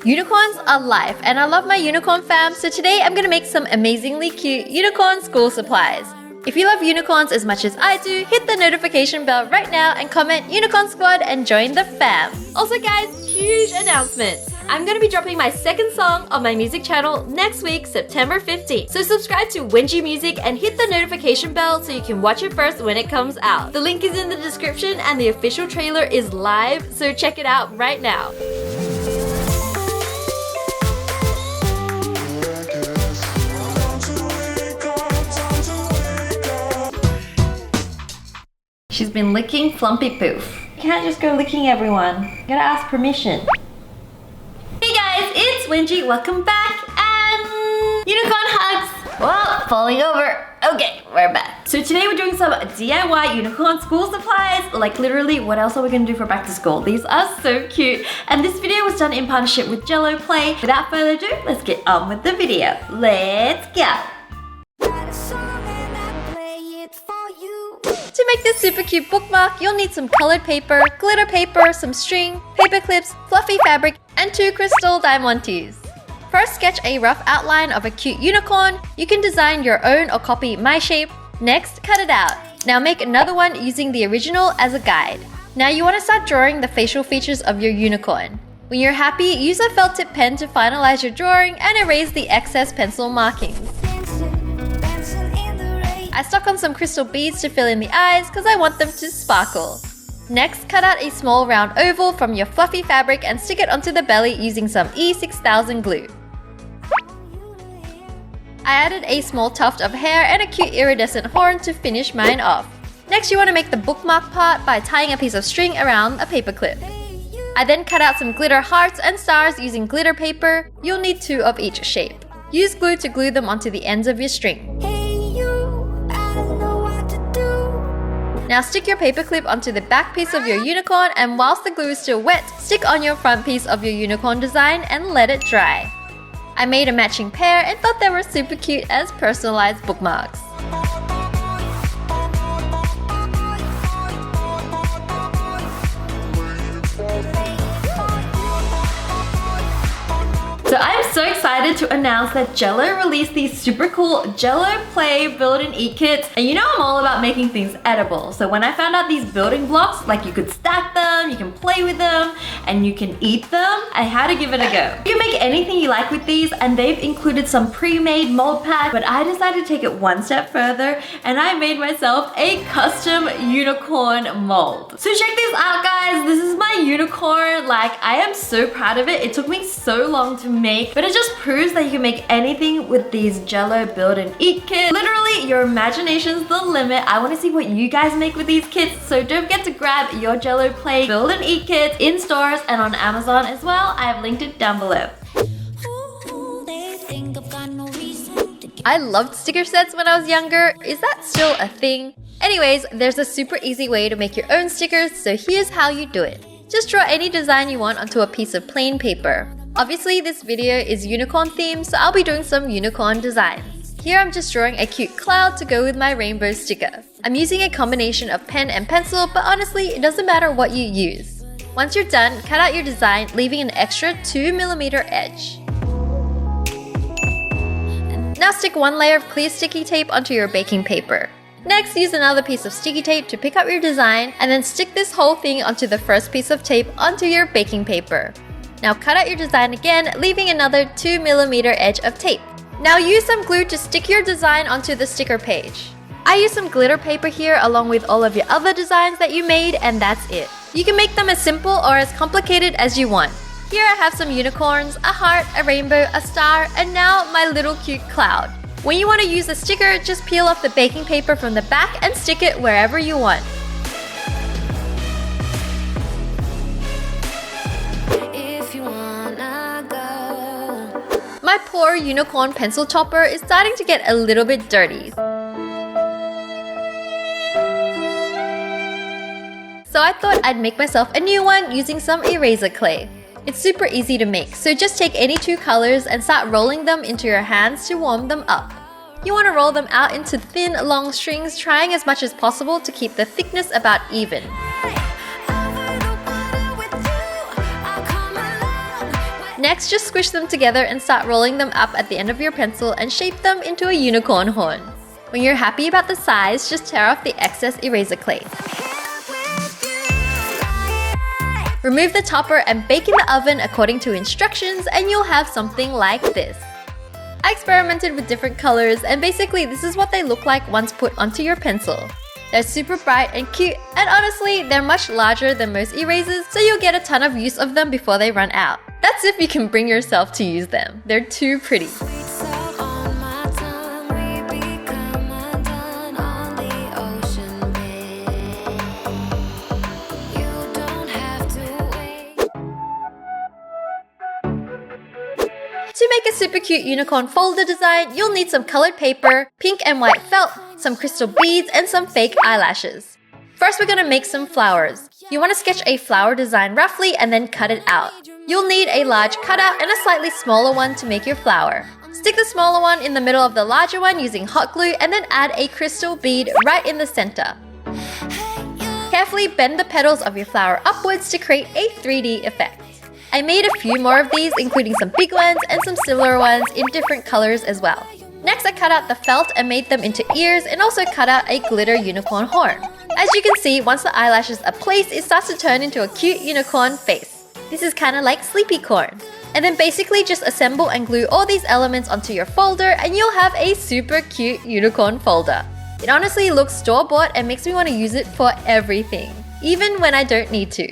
Unicorns are life, and I love my unicorn fam, so today I'm gonna make some amazingly cute unicorn school supplies. If you love unicorns as much as I do, hit the notification bell right now and comment Unicorn Squad and join the fam. Also guys, huge announcement! I'm gonna be dropping my second song on my music channel next week, September 15th. So subscribe to Wengie Music and hit the notification bell so you can watch it first when it comes out. The link is in the description and the official trailer is live, so check it out right now. She's been licking Flumpy Poof. You can't just go licking everyone. You gotta ask permission. Hey guys, it's Wengie. Welcome back and unicorn hugs. Well, falling over. Okay, we're back. So today we're doing some DIY unicorn school supplies. Like literally, what else are we gonna do for back to school? These are so cute. And this video was done in partnership with Jello Play. Without further ado, let's get on with the video. Let's go. To make this super cute bookmark, you'll need some colored paper, glitter paper, some string, paper clips, fluffy fabric, and 2 crystal diamantes. First, sketch a rough outline of a cute unicorn. You can design your own or copy my shape. Next, cut it out. Now make another one using the original as a guide. Now you want to start drawing the facial features of your unicorn. When you're happy, use a felt tip pen to finalize your drawing and erase the excess pencil markings. I stuck on some crystal beads to fill in the eyes because I want them to sparkle. Next, cut out a small round oval from your fluffy fabric and stick it onto the belly using some E6000 glue. I added a small tuft of hair and a cute iridescent horn to finish mine off. Next, you want to make the bookmark part by tying a piece of string around a paper clip. I then cut out some glitter hearts and stars using glitter paper. You'll need 2 of each shape. Use glue to glue them onto the ends of your string. Now stick your paperclip onto the back piece of your unicorn, and whilst the glue is still wet, stick on your front piece of your unicorn design and let it dry. I made a matching pair and thought they were super cute as personalized bookmarks. So I'm so excited to announce that Jello released these super cool Jello Play Build and Eat kits. And you know I'm all about making things edible. So when I found out these building blocks, like you could stack them, you can play with them, and you can eat them, I had to give it a go. You can make anything you like with these, and they've included some pre-made mold pack, but I decided to take it one step further and I made myself a custom unicorn mold. So check this out guys, this is my unicorn. Like I am so proud of it. It took me so long to make, but it just proves that you can make anything with these Jello Build and Eat kits. Literally, your imagination's the limit. I want to see what you guys make with these kits, so don't forget to grab your Jello Play Build and Eat kits in stores and on Amazon as well. I have linked it down below. I loved sticker sets when I was younger. Is that still a thing? Anyways, there's a super easy way to make your own stickers, so here's how you do it. Just draw any design you want onto a piece of plain paper. Obviously, this video is unicorn themed, so I'll be doing some unicorn designs. Here I'm just drawing a cute cloud to go with my rainbow sticker. I'm using a combination of pen and pencil, but honestly, it doesn't matter what you use. Once you're done, cut out your design, leaving an extra 2mm edge. Now stick 1 layer of clear sticky tape onto your baking paper. Next, use another piece of sticky tape to pick up your design, and then stick this whole thing onto the first piece of tape onto your baking paper. Now cut out your design again, leaving another 2mm edge of tape. Now use some glue to stick your design onto the sticker page. I used some glitter paper here along with all of your other designs that you made, and that's it. You can make them as simple or as complicated as you want. Here I have some unicorns, a heart, a rainbow, a star, and now my little cute cloud. When you want to use a sticker, just peel off the baking paper from the back and stick it wherever you want. My poor unicorn pencil chopper is starting to get a little bit dirty. So I thought I'd make myself a new one using some eraser clay. It's super easy to make, so just take any 2 colors and start rolling them into your hands to warm them up. You want to roll them out into thin, long strings, trying as much as possible to keep the thickness about even. Next, just squish them together and start rolling them up at the end of your pencil and shape them into a unicorn horn. When you're happy about the size, just tear off the excess eraser clay. Remove the topper and bake in the oven according to instructions and you'll have something like this. I experimented with different colors and basically this is what they look like once put onto your pencil. They're super bright and cute, and honestly, they're much larger than most erasers, so you'll get a ton of use of them before they run out. That's if you can bring yourself to use them. They're too pretty. To make a super cute unicorn folder design, you'll need some colored paper, pink and white felt, some crystal beads, and some fake eyelashes. First, we're gonna make some flowers. You want to sketch a flower design roughly and then cut it out. You'll need a large cutout and a slightly smaller one to make your flower. Stick the smaller one in the middle of the larger one using hot glue and then add a crystal bead right in the center. Carefully bend the petals of your flower upwards to create a 3D effect. I made a few more of these, including some big ones and some similar ones in different colors as well. Next, I cut out the felt and made them into ears and also cut out a glitter unicorn horn. As you can see, once the eyelashes are placed, it starts to turn into a cute unicorn face. This is kind of like sleepy corn. And then basically just assemble and glue all these elements onto your folder and you'll have a super cute unicorn folder. It honestly looks store-bought and makes me want to use it for everything, even when I don't need to.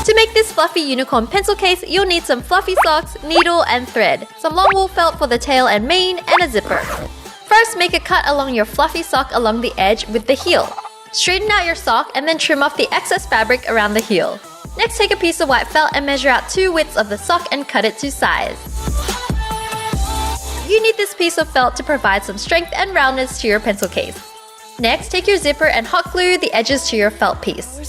To make this fluffy unicorn pencil case, you'll need some fluffy socks, needle and thread, some long wool felt for the tail and mane, and a zipper. First, make a cut along your fluffy sock along the edge with the heel. Straighten out your sock and then trim off the excess fabric around the heel. Next, take a piece of white felt and measure out 2 widths of the sock and cut it to size. You need this piece of felt to provide some strength and roundness to your pencil case. Next, take your zipper and hot glue the edges to your felt piece.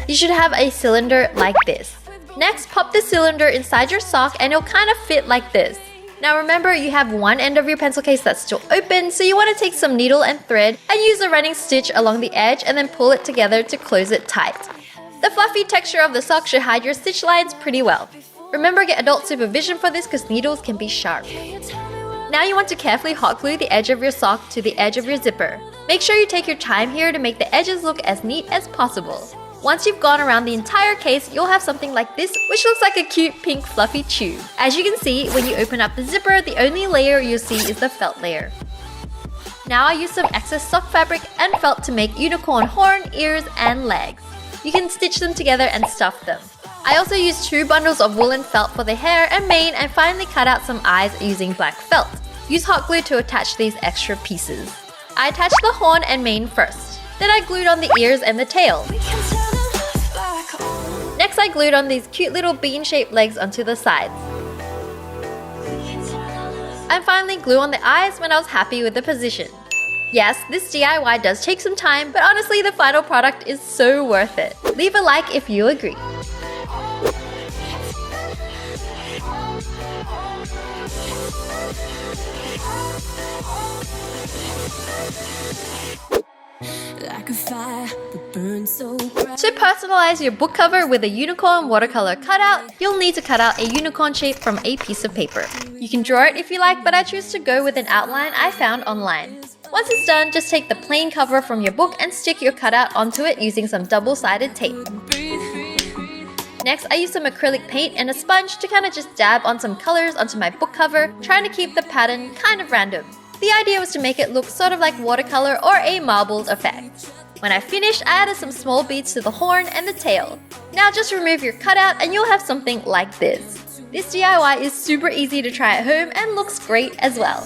You should have a cylinder like this. Next, pop the cylinder inside your sock and it'll kind of fit like this. Now remember, you have one end of your pencil case that's still open, so you want to take some needle and thread and use a running stitch along the edge and then pull it together to close it tight. The fluffy texture of the sock should hide your stitch lines pretty well. Remember, get adult supervision for this because needles can be sharp. Now you want to carefully hot glue the edge of your sock to the edge of your zipper. Make sure you take your time here to make the edges look as neat as possible. Once you've gone around the entire case, you'll have something like this, which looks like a cute pink fluffy tube. As you can see, when you open up the zipper, the only layer you'll see is the felt layer. Now I used some excess sock fabric and felt to make unicorn horn, ears, and legs. You can stitch them together and stuff them. I also used 2 bundles of woolen felt for the hair and mane and finally cut out some eyes using black felt. Use hot glue to attach these extra pieces. I attached the horn and mane first. Then I glued on the ears and the tail. Next, I glued on these cute little bean-shaped legs onto the sides. And finally glue on the eyes when I was happy with the position. Yes, this DIY does take some time, but honestly the final product is so worth it. Leave a like if you agree. To personalize your book cover with a unicorn watercolor cutout, you'll need to cut out a unicorn shape from a piece of paper. You can draw it if you like, but I choose to go with an outline I found online. Once it's done, just take the plain cover from your book and stick your cutout onto it using some double-sided tape. Next, I used some acrylic paint and a sponge to kind of just dab on some colors onto my book cover, trying to keep the pattern kind of random. The idea was to make it look sort of like watercolor or a marbled effect. When I finished, I added some small beads to the horn and the tail. Now just remove your cutout and you'll have something like this. This DIY is super easy to try at home and looks great as well.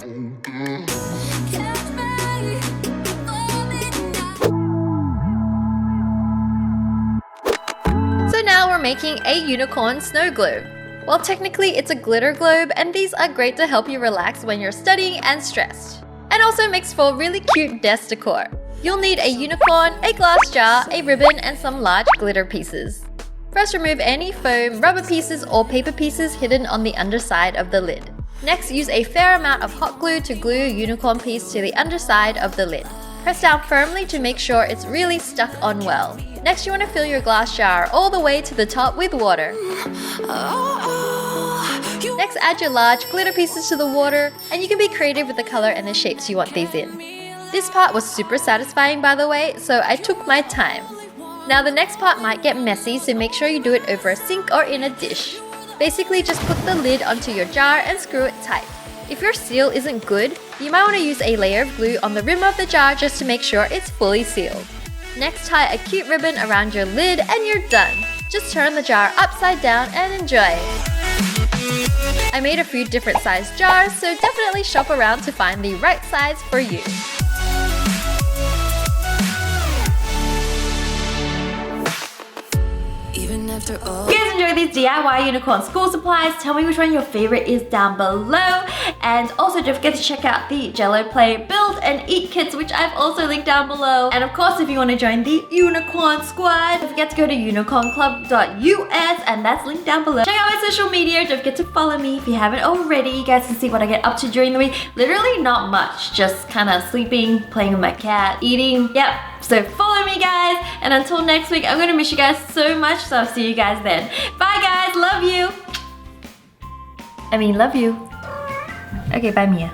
So now we're making a unicorn snow globe. Well, technically it's a glitter globe and these are great to help you relax when you're studying and stressed. And also makes for really cute desk decor. You'll need a unicorn, a glass jar, a ribbon, and some large glitter pieces. First, remove any foam, rubber pieces, or paper pieces hidden on the underside of the lid. Next, use a fair amount of hot glue to glue your unicorn piece to the underside of the lid. Press down firmly to make sure it's really stuck on well. Next, you want to fill your glass jar all the way to the top with water. Next, add your large glitter pieces to the water, and you can be creative with the color and the shapes you want these in. This part was super satisfying, by the way, so I took my time. Now the next part might get messy, so make sure you do it over a sink or in a dish. Basically, just put the lid onto your jar and screw it tight. If your seal isn't good, you might want to use a layer of glue on the rim of the jar just to make sure it's fully sealed. Next, tie a cute ribbon around your lid and you're done. Just turn the jar upside down and enjoy. I made a few different sized jars, so definitely shop around to find the right size for you. If you guys enjoy these DIY unicorn school supplies, tell me which one your favorite is down below. And also don't forget to check out the Jello Play Build and Eat kits, which I've also linked down below. And of course, if you want to join the Unicorn Squad, don't forget to go to unicornclub.us, and that's linked down below. Check out my social media, don't forget to follow me if you haven't already. You guys can see what I get up to during the week. Literally not much, just kind of sleeping, playing with my cat, eating, yep. So follow me guys, and until next week, I'm gonna miss you guys so much, so I'll see you guys then. Bye guys, love you. Love you. Okay, bye Mia.